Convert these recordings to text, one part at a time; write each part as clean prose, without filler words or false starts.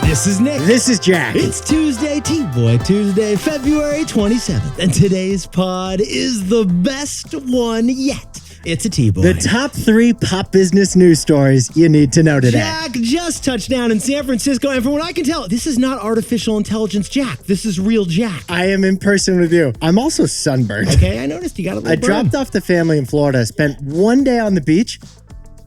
This is Nick. This is Jack. It's Tuesday, TBOY Tuesday, February 27th. And today's pod is the best one yet. It's a TBOY. The top 3 pop business news stories you need to know today. Jack just touched down in San Francisco, and from what I can tell, this is not artificial intelligence Jack. This is real Jack. I am in person with you. I'm also sunburned. Okay, I noticed you got a little I burn. dropped off the family in Florida, spent one day on the beach.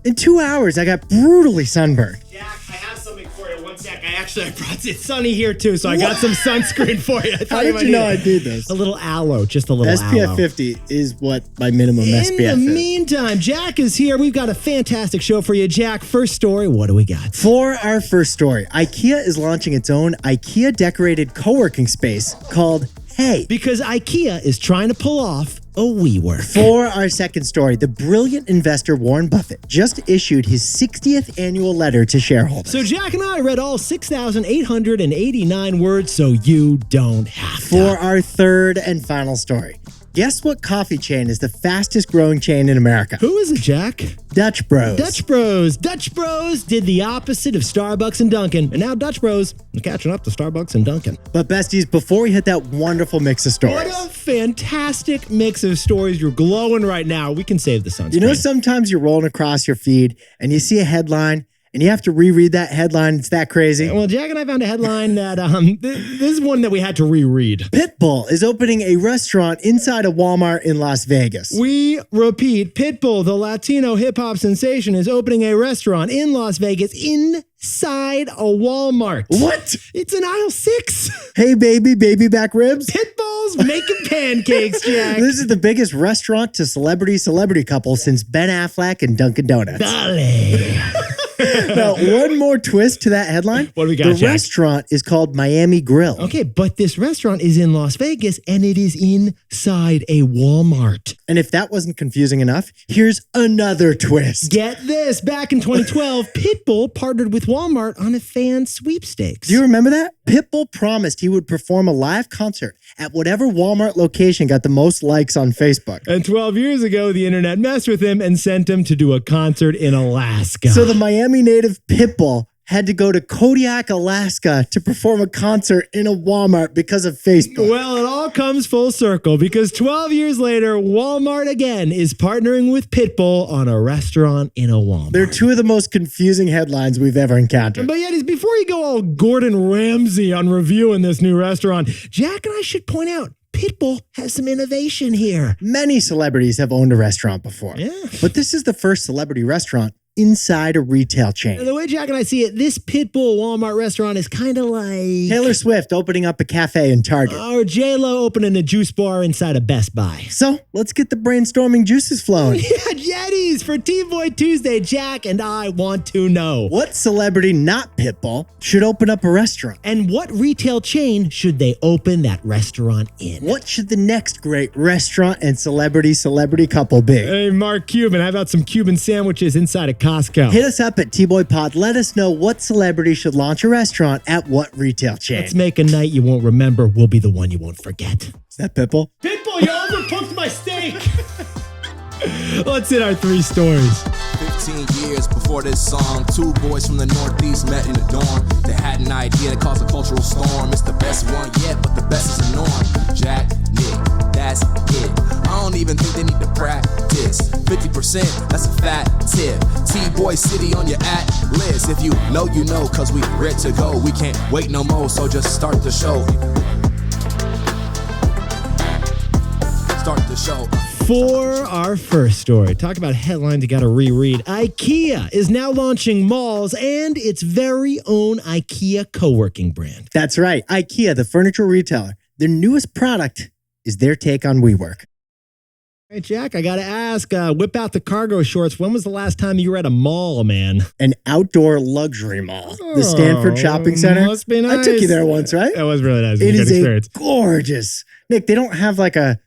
In 2 hours, I got brutally sunburned. Jack, I have something for you. One sec. I brought it's sunny here too, so I got some sunscreen for you. How did you know I did this? A little aloe, just a little SPF aloe. 50 is what my minimum SPF is. In the meantime, Jack is here. We've got a fantastic show for you. Jack, first story, what do we got? For our first story, IKEA is launching its own IKEA decorated co-working space called Hey. Because IKEA is trying to pull off a WeWork. For our second story, the brilliant investor Warren Buffett just issued his 60th annual letter to shareholders. So Jack and I read all 6,889 words, so you don't have to. For our third and final story, guess what coffee chain is the fastest growing chain in America? Who is it, Jack? Dutch Bros. Dutch Bros. Dutch Bros did the opposite of Starbucks and Dunkin', and now Dutch Bros are catching up to Starbucks and Dunkin'. But besties, before we hit that wonderful mix of stories. What a fantastic mix of stories. You're glowing right now. We can save the sunscreen. You know, sometimes you're rolling across your feed and you see a headline and you have to reread that headline. It's that crazy. Well, Jack and I found a headline that this is one that we had to reread. Pitbull is opening a restaurant inside a Walmart in Las Vegas. We repeat, Pitbull, the Latino hip-hop sensation, is opening a restaurant in Las Vegas inside a Walmart. What? It's in aisle 6. Hey, baby back ribs. Pitbull's making pancakes, Jack. This is the biggest restaurant to celebrity couple since Ben Affleck and Dunkin' Donuts. Dale. Now, one more twist to that headline. What do we got, The Jack? restaurant is called Miami Grill. Okay, but this restaurant is in Las Vegas, and it is inside a Walmart. And if that wasn't confusing enough, here's another twist. Get this. Back in 2012, Pitbull partnered with Walmart on a fan sweepstakes. Do you remember that? Pitbull promised he would perform a live concert at whatever Walmart location got the most likes on Facebook. And 12 years ago, the internet messed with him and sent him to do a concert in Alaska. So the Miami native Pitbull had to go to Kodiak, Alaska to perform a concert in a Walmart because of Facebook. Well, it all comes full circle because 12 years later, Walmart again is partnering with Pitbull on a restaurant in a Walmart. They're two of the most confusing headlines we've ever encountered. But yet, before you go all Gordon Ramsay on reviewing this new restaurant, Jack and I should point out, Pitbull has some innovation here. Many celebrities have owned a restaurant before. Yeah. But this is the first celebrity restaurant inside a retail chain. The way Jack and I see it, this Pitbull Walmart restaurant is kind of like Taylor Swift opening up a cafe in Target. or J-Lo opening a juice bar inside a Best Buy. So let's get the brainstorming juices flowing. Yeah, Yetis for TBOY Tuesday. Jack and I want to know. What celebrity, not Pitbull, should open up a restaurant? And what retail chain should they open that restaurant in? What should the next great restaurant and celebrity couple be? Hey, Mark Cuban, how about some Cuban sandwiches inside a Costco? Hit us up at T-Boy Pod. Let us know what celebrity should launch a restaurant at what retail chain. Let's make a night you won't remember. We'll be the one you won't forget. Is that Pitbull? Pitbull, you overcooked my steak. Let's hit our 3 stories. 15 years before this song, 2 boys from the Northeast met in a dorm. They had an idea that caused a cultural storm. It's the best one yet, but the best is the norm. Jack, Nick, that's it. I don't even think they need to practice. 50%, that's a fat tip. T-Boy City on your list. If you know, you know, cause we ready to go. We can't wait no more, so just start the show. Start the show. For our first story, talk about headlines you got to reread. IKEA is now launching malls and its very own IKEA Co-Working brand. That's right. IKEA, the furniture retailer. Their newest product is their take on WeWork. Hey, Jack, I got to ask, whip out the cargo shorts. When was the last time you were at a mall, man? An outdoor luxury mall. The Stanford Shopping Center. Must be nice. I took you there once, right? That was really nice. It was a is good a experience. gorgeous. Nick, they don't have like a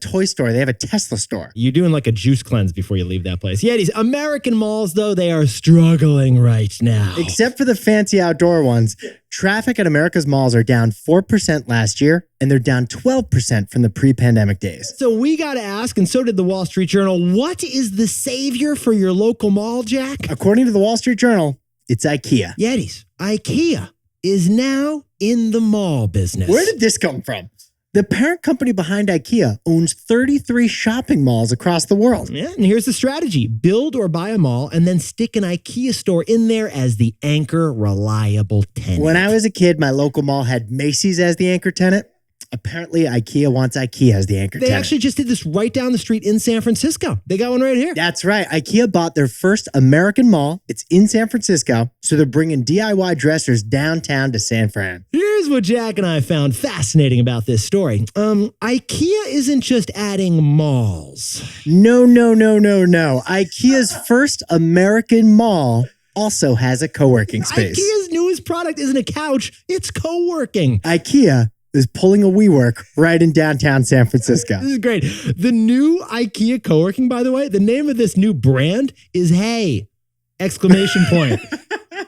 toy store. They have a Tesla store. You're doing like a juice cleanse before you leave that place. Yeah, these American malls, though, they are struggling right now. Except for the fancy outdoor ones, traffic at America's malls are down 4% last year, and they're down 12% from the pre-pandemic days. So we got to ask, and so did the Wall Street Journal, what is the savior for your local mall, Jack? According to the Wall Street Journal, it's IKEA. Yetis, IKEA. is now in the mall business. Where did this come from? The parent company behind IKEA owns 33 shopping malls across the world. Yeah, and here's the strategy. Build or buy a mall and then stick an IKEA store in there as the anchor reliable tenant. When I was a kid, my local mall had Macy's as the anchor tenant. Apparently, IKEA wants IKEA as the anchor They tenant. actually just did this right down the street in San Francisco. They got one right here. That's right. IKEA bought their first American mall. It's in San Francisco, so they're bringing DIY dressers downtown to San Fran. Here's what Jack and I found fascinating about this story. IKEA isn't just adding malls. No. IKEA's first American mall also has a co-working space. IKEA's newest product isn't a couch, it's co-working. IKEA is pulling a WeWork right in downtown San Francisco. This is great. The new IKEA Co-working, by the way, the name of this new brand is Hey! Exclamation point.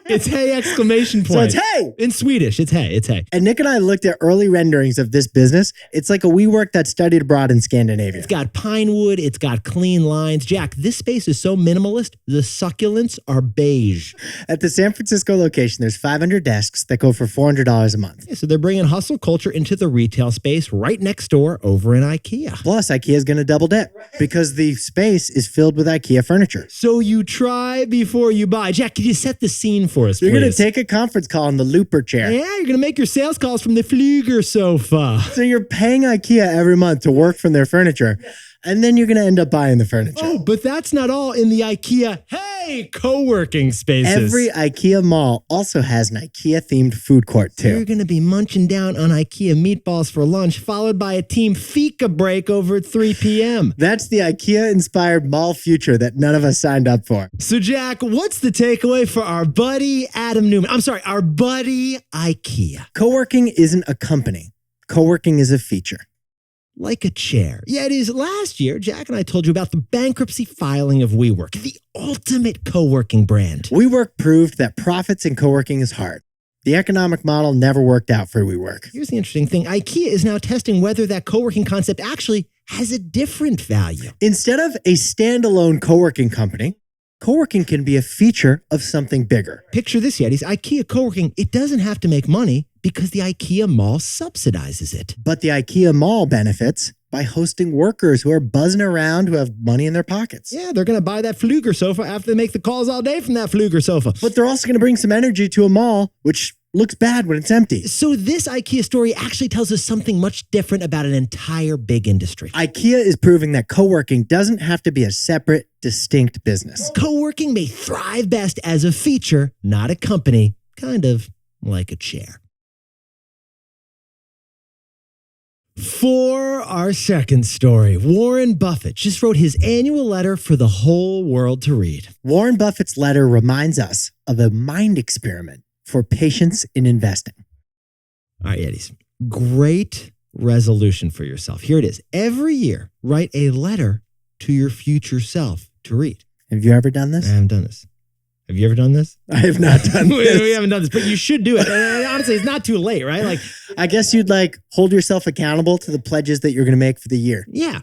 It's Hey! Exclamation point. So it's Hey! In Swedish, it's Hey. It's Hey. And Nick and I looked at early renderings of this business. It's like a WeWork that studied abroad in Scandinavia. It's got pine wood. It's got clean lines. Jack, this space is so minimalist, the succulents are beige. At the San Francisco location, there's 500 desks that go for $400 a month. Yeah, so they're bringing hustle culture into the retail space right next door over in IKEA. Plus, IKEA is going to double dip because the space is filled with IKEA furniture. So you try before you buy. Jack, could you set the scene for us, You're please? going to take a conference call on the Looper chair. Yeah, you're going to make your sales calls from the Flieger sofa. So you're paying IKEA every month to work from their furniture, and then you're going to end up buying the furniture. Oh, but that's not all in the IKEA, hey, co-working spaces. Every IKEA mall also has an IKEA-themed food court, You're too. going to be munching down on IKEA meatballs for lunch, followed by a team fika break over at 3 p.m. That's the IKEA-inspired mall future that none of us signed up for. So, Jack, what's the takeaway for our buddy Adam Newman? I'm sorry, our buddy IKEA. Co-working isn't a company. Co-working is a feature. Like a chair. Yeah, it is. Last year, Jack and I told you about the bankruptcy filing of WeWork, the ultimate co-working brand. WeWork proved that profits in co-working is hard. The economic model never worked out for WeWork. Here's the interesting thing. IKEA is now testing whether that co-working concept actually has a different value. Instead of a standalone co-working company, co-working can be a feature of something bigger. Picture this, Yetis. IKEA Co-working, it doesn't have to make money because the IKEA mall subsidizes it. But the IKEA mall benefits by hosting workers who are buzzing around who have money in their pockets. Yeah, they're going to buy that Flieger sofa after they make the calls all day from that Flieger sofa. But they're also going to bring some energy to a mall, which looks bad when it's empty. So this IKEA story actually tells us something much different about an entire big industry. IKEA is proving that co-working doesn't have to be a separate, distinct business. Co-working may thrive best as a feature, not a company, kind of like a chair. For our second story, Warren Buffett just wrote his annual letter for the whole world to read. Warren Buffett's letter reminds us of a mind experiment for patience in investing. All right, Eddies. Great resolution for yourself. Here it is. Every year, write a letter to your future self to read. Have you ever done this? I haven't done this. Have you ever done this? I have not done this. We haven't done this, but you should do it. And honestly, it's not too late, right? Like, I guess you'd hold yourself accountable to the pledges that you're going to make for the year. yeah.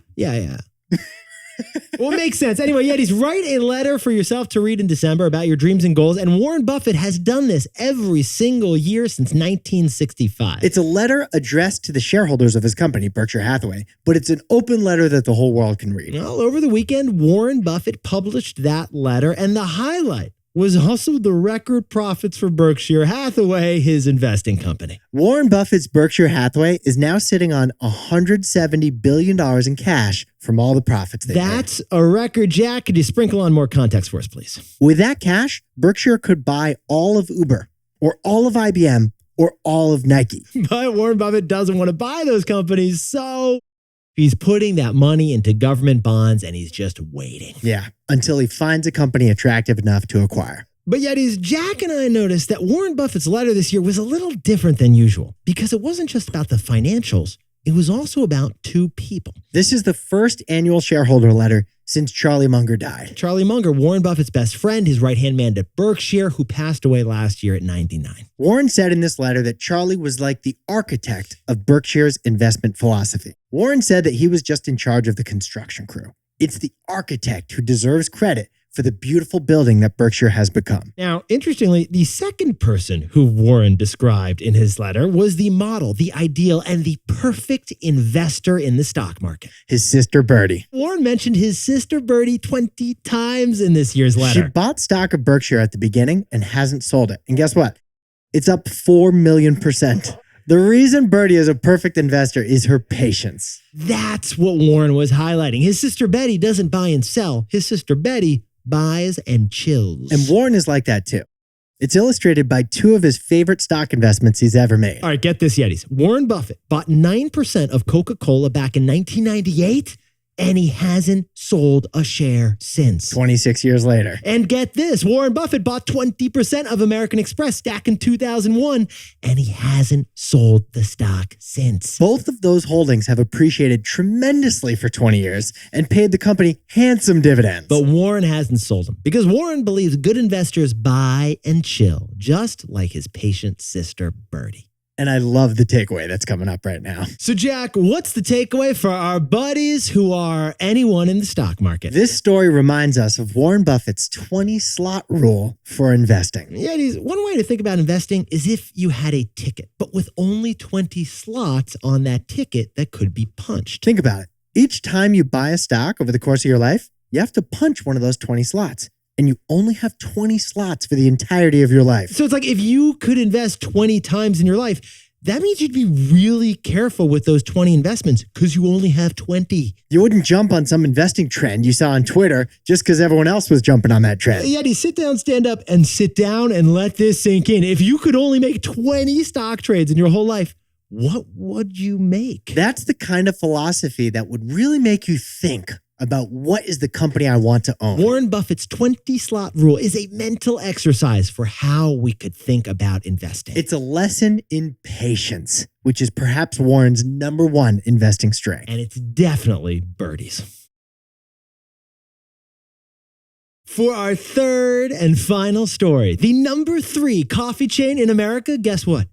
Well, it makes sense. Anyway, Yetis, write a letter for yourself to read in December about your dreams and goals. And Warren Buffett has done this every single year since 1965. It's a letter addressed to the shareholders of his company, Berkshire Hathaway, but it's an open letter that the whole world can read. Well, over the weekend, Warren Buffett published that letter, and the highlight was also the record profits for Berkshire Hathaway, his investing company. Warren Buffett's Berkshire Hathaway is now sitting on $170 billion in cash from all the profits they made. That's a record, Jack. Could you sprinkle on more context for us, please? With that cash, Berkshire could buy all of Uber, or all of IBM, or all of Nike. But Warren Buffett doesn't want to buy those companies, so he's putting that money into government bonds and he's just waiting. Yeah, until he finds a company attractive enough to acquire. But yet, Jack and I noticed that Warren Buffett's letter this year was a little different than usual because it wasn't just about the financials. It was also about two people. This is the first annual shareholder letter since Charlie Munger died. Charlie Munger, Warren Buffett's best friend, his right-hand man at Berkshire, who passed away last year at 99. Warren said in this letter that Charlie was like the architect of Berkshire's investment philosophy. Warren said that he was just in charge of the construction crew. It's the architect who deserves credit for the beautiful building that Berkshire has become. Now, interestingly, the second person who Warren described in his letter was the model, the ideal, and the perfect investor in the stock market. His sister Bertie. Warren mentioned his sister Bertie 20 times in this year's letter. She bought stock of Berkshire at the beginning and hasn't sold it. And guess what? It's up 4 million%. The reason Bertie is a perfect investor is her patience. That's what Warren was highlighting. His sister Betty doesn't buy and sell. His sister Betty buys and chills. And Warren is like that too. It's illustrated by 2 of his favorite stock investments he's ever made. All right, get this, Yetis. Warren Buffett bought 9% of Coca-Cola back in 1998, and he hasn't sold a share since. 26 years later. And get this, Warren Buffett bought 20% of American Express back in 2001, and he hasn't sold the stock since. Both of those holdings have appreciated tremendously for 20 years and paid the company handsome dividends. But Warren hasn't sold them because Warren believes good investors buy and chill, just like his patient sister Bertie. And I love the takeaway that's coming up right now. So, Jack, what's the takeaway for our buddies who are anyone in the stock market? This story reminds us of Warren Buffett's 20-slot rule for investing. Yeah, one way to think about investing is if you had a ticket, but with only 20 slots on that ticket that could be punched. Think about it. Each time you buy a stock over the course of your life, you have to punch one of those 20 slots. And you only have 20 slots for the entirety of your life. So it's like if you could invest 20 times in your life, that means you'd be really careful with those 20 investments because you only have 20. You wouldn't jump on some investing trend you saw on Twitter just because everyone else was jumping on that trend. Yeti, sit down, stand up, and sit down and let this sink in. If you could only make 20 stock trades in your whole life, what would you make? That's the kind of philosophy that would really make you think about what is the company I want to own. Warren Buffett's 20-slot rule is a mental exercise for how we could think about investing. It's a lesson in patience, which is perhaps Warren's #1 investing strength. And it's definitely Bertie's. For our third and final story, the #3 coffee chain in America, guess what?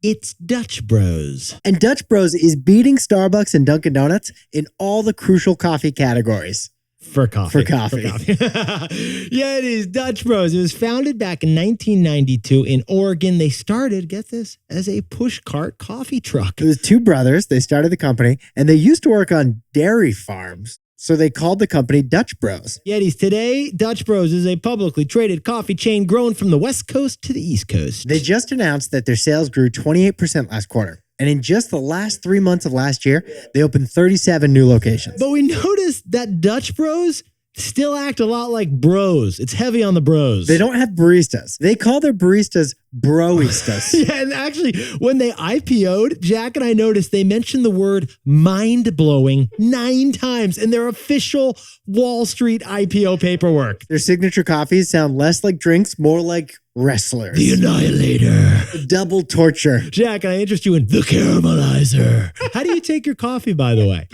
It's Dutch Bros. And Dutch Bros is beating Starbucks and Dunkin' Donuts in all the crucial coffee categories. For coffee. Yeah, it is Dutch Bros. It was founded back in 1992 in Oregon. They started, get this, as a pushcart coffee truck. It was 2 brothers. They started the company, and they used to work on dairy farms. So they called the company Dutch Bros. Yetis, today, Dutch Bros is a publicly traded coffee chain grown from the West Coast to the East Coast. They just announced that their sales grew 28% last quarter. And in just the last 3 months of last year, they opened 37 new locations. But we noticed that Dutch Bros still act a lot like bros. It's heavy on the bros. They don't have baristas. They call their baristas broistas. Yeah, and actually, when they IPO'd, Jack and I noticed they mentioned the word mind-blowing 9 times in their official Wall Street IPO paperwork. Their signature coffees sound less like drinks, more like wrestlers. The Annihilator. Double torture. Jack, can I interest you in the Caramelizer? How do you take your coffee, by the way?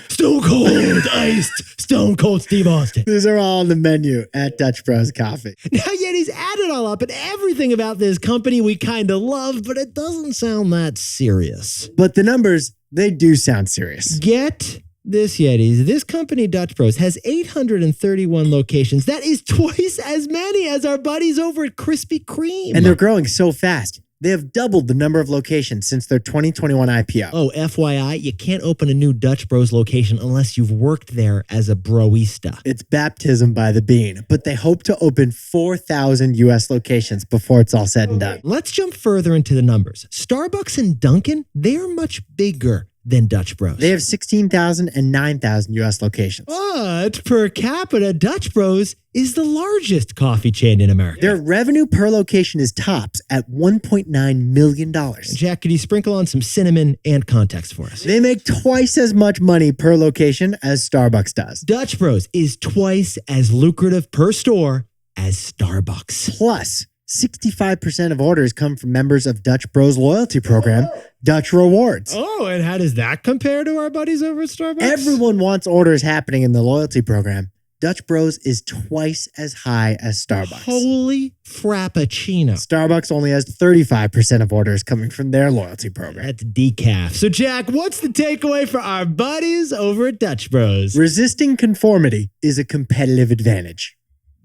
Stone Cold Iced Stone Cold Steve Austin. These are all on the menu at Dutch Bros Coffee. Now, yet he's added all up, and everything about this company we kind of love, but it doesn't sound that serious. But the numbers, they do sound serious. Get this, Yetis. This company, Dutch Bros, has 831 locations. That is twice as many as our buddies over at Krispy Kreme. And they're growing so fast. They have doubled the number of locations since their 2021 IPO. Oh, FYI, you can't open a new Dutch Bros location unless you've worked there as a broista. It's baptism by the bean, but they hope to open 4,000 U.S. locations before it's all said and done. Let's jump further into the numbers. Starbucks and Dunkin', they're much bigger than Dutch Bros. They have 16,000 and 9,000 U.S. locations. But per capita, Dutch Bros is the largest coffee chain in America. Their revenue per location is tops at $1.9 million. Jack, could you sprinkle on some cinnamon and context for us? They make twice as much money per location as Starbucks does. Dutch Bros is twice as lucrative per store as Starbucks. Plus, 65% of orders come from members of Dutch Bros loyalty program, Dutch Rewards. Oh, and how does that compare to our buddies over at Starbucks? Everyone wants orders happening in the loyalty program. Dutch Bros is twice as high as Starbucks. Holy frappuccino. Starbucks only has 35% of orders coming from their loyalty program. That's decaf. So, Jack, what's the takeaway for our buddies over at Dutch Bros? Resisting conformity is a competitive advantage.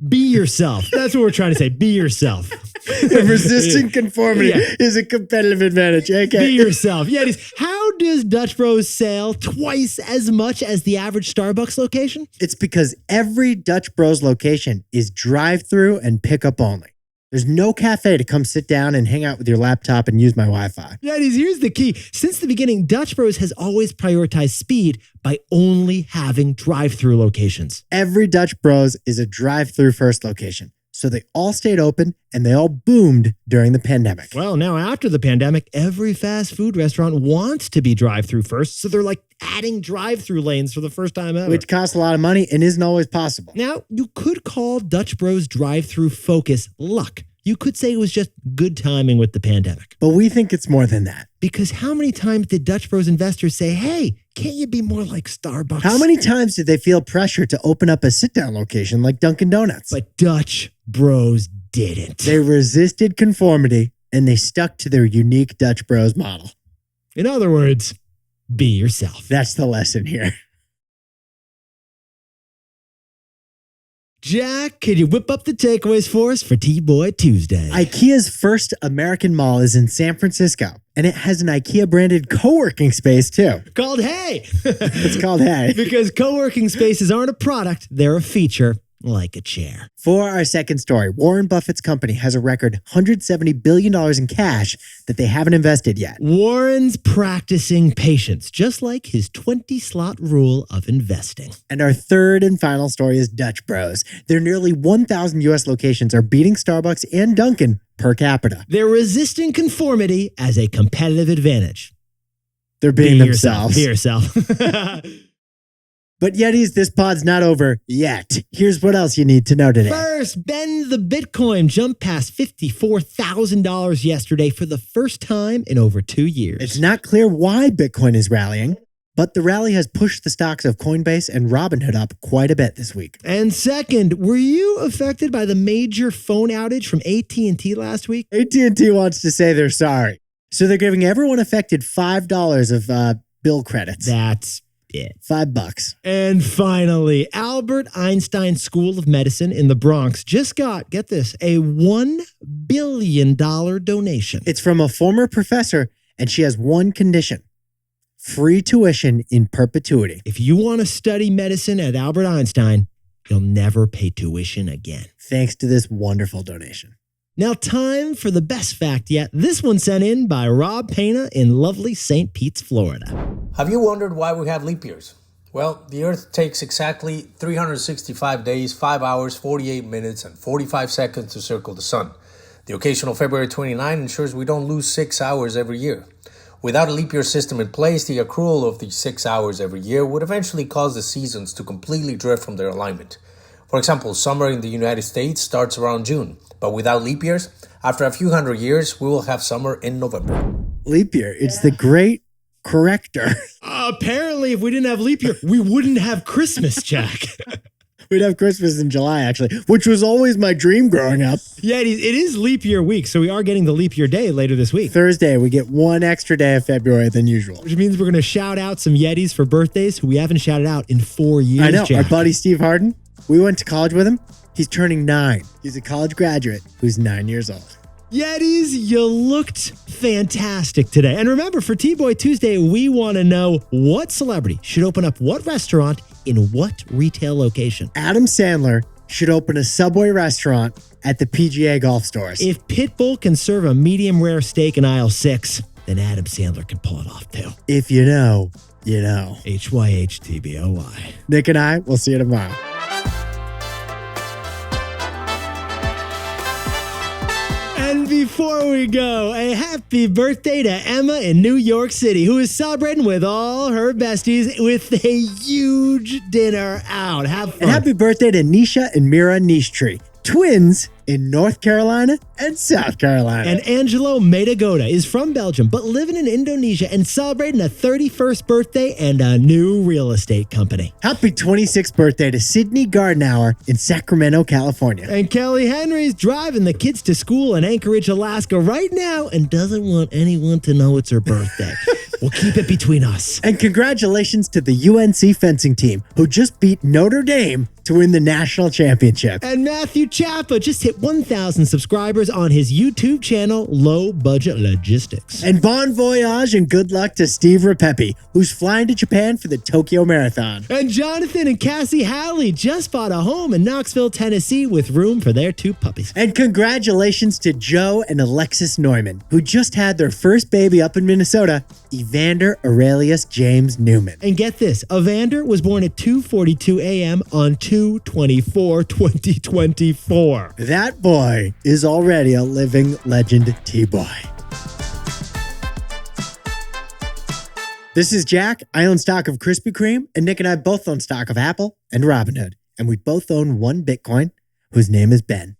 Be yourself. That's what we're trying to say. Be yourself. If resisting conformity is a competitive advantage. Okay. Be yourself. Yetis, how does Dutch Bros sell twice as much as the average Starbucks location? It's because every Dutch Bros location is drive-thru and pickup only. There's no cafe to come sit down and hang out with your laptop and use my Wi-Fi. Yetis, here's the key. Since the beginning, Dutch Bros has always prioritized speed by only having drive-thru locations. Every Dutch Bros is a drive-thru first location. So they all stayed open and they all boomed during the pandemic. Well, now after the pandemic, every fast food restaurant wants to be drive-thru first. So they're like adding drive-thru lanes for the first time ever. Which costs a lot of money and isn't always possible. Now, you could call Dutch Bros drive-thru focus luck. You could say it was just good timing with the pandemic. But we think it's more than that. Because how many times did Dutch Bros investors say, hey, can't you be more like Starbucks? How many times did they feel pressure to open up a sit-down location like Dunkin' Donuts? But Dutch Bros didn't. They resisted conformity and they stuck to their unique Dutch Bros model. In other words, be yourself. That's the lesson here. Jack, could you whip up the takeaways for us for TBOY Tuesday? Ikea's first American mall is in San Francisco, and it has an Ikea branded co-working space too. Called Hey. It's called Hey. Because co-working spaces aren't a product, they're a feature, like a chair. For our second story, Warren Buffett's company has a record $170 billion in cash that they haven't invested yet. Warren's practicing patience, just like his 20-slot rule of investing. And our third and final story is Dutch Bros. Their nearly 1,000 U.S. locations are beating Starbucks and Dunkin' per capita. They're resisting conformity as a competitive advantage. They're being themselves. Be yourself. But Yetis, this pod's not over yet. Here's what else you need to know today. First, Ben, the Bitcoin jumped past $54,000 yesterday for the first time in over 2 years. It's not clear why Bitcoin is rallying, but the rally has pushed the stocks of Coinbase and Robinhood up quite a bit this week. And second, were you affected by the major phone outage from AT&T last week? AT&T wants to say they're sorry. So they're giving everyone affected $5 of bill credits. That's it. $5. And finally, Albert Einstein School of Medicine in the Bronx just got, get this, a $1 billion donation. It's from a former professor, and she has one condition: free tuition in perpetuity. If you want to study medicine at Albert Einstein, you'll never pay tuition again. Thanks to this wonderful donation. Now, time for the best fact yet. This one sent in by Rob Pena in lovely St. Pete's, Florida. Have you wondered why we have leap years? Well, the Earth takes exactly 365 days, 5 hours, 48 minutes, and 45 seconds to circle the sun. The occasional February 29 ensures we don't lose 6 hours every year. Without a leap year system in place, the accrual of these 6 hours every year would eventually cause the seasons to completely drift from their alignment. For example, summer in the United States starts around June, but without leap years, after a few hundred years, we will have summer in November. Leap year, it's the great corrector. Apparently, if we didn't have leap year, we wouldn't have Christmas, Jack. We'd have Christmas in July, actually, which was always my dream growing up. Yeah, it is leap year week, so we are getting the leap year day later this week. Thursday, we get one extra day of February than usual. Which means we're going to shout out some Yetis for birthdays who we haven't shouted out in 4 years, I know, Jack. Our buddy Steve Harden, we went to college with him. He's turning 9. He's a college graduate who's 9 years old. Yetis, you looked fantastic today. And remember, for TBOY Tuesday, we want to know what celebrity should open up what restaurant in what retail location. Adam Sandler should open a Subway restaurant at the PGA golf stores. If Pitbull can serve a medium rare steak in aisle 6, then Adam Sandler can pull it off too. If you know, you know. HYH TBOY. Nick and I will see you tomorrow. And before we go, a happy birthday to Emma in New York City, who is celebrating with all her besties with a huge dinner out. Have fun. And happy birthday to Nisha and Mira Nishtree, twins in North Carolina and South Carolina. And Angelo Medagoda is from Belgium, but living in Indonesia and celebrating a 31st birthday and a new real estate company. Happy 26th birthday to Sydney Gardenauer in Sacramento, California. And Kelly Henry's driving the kids to school in Anchorage, Alaska right now and doesn't want anyone to know it's her birthday. We'll keep it between us. And congratulations to the UNC fencing team, who just beat Notre Dame to win the national championship. And Matthew Chapa just hit 1,000 subscribers on his YouTube channel, Low Budget Logistics. And bon voyage and good luck to Steve Rapepi, who's flying to Japan for the Tokyo Marathon. And Jonathan and Cassie Howley just bought a home in Knoxville, Tennessee with room for their 2 puppies. And congratulations to Joe and Alexis Neumann, who just had their first baby up in Minnesota, Evander Aurelius James Newman. And get this, Evander was born at 2:42 a.m. on 2/24/2024. That boy is already a living legend, T-Boy. This is Jack. I own stock of Krispy Kreme, and Nick and I both own stock of Apple and Robinhood. And we both own one Bitcoin, whose name is Ben.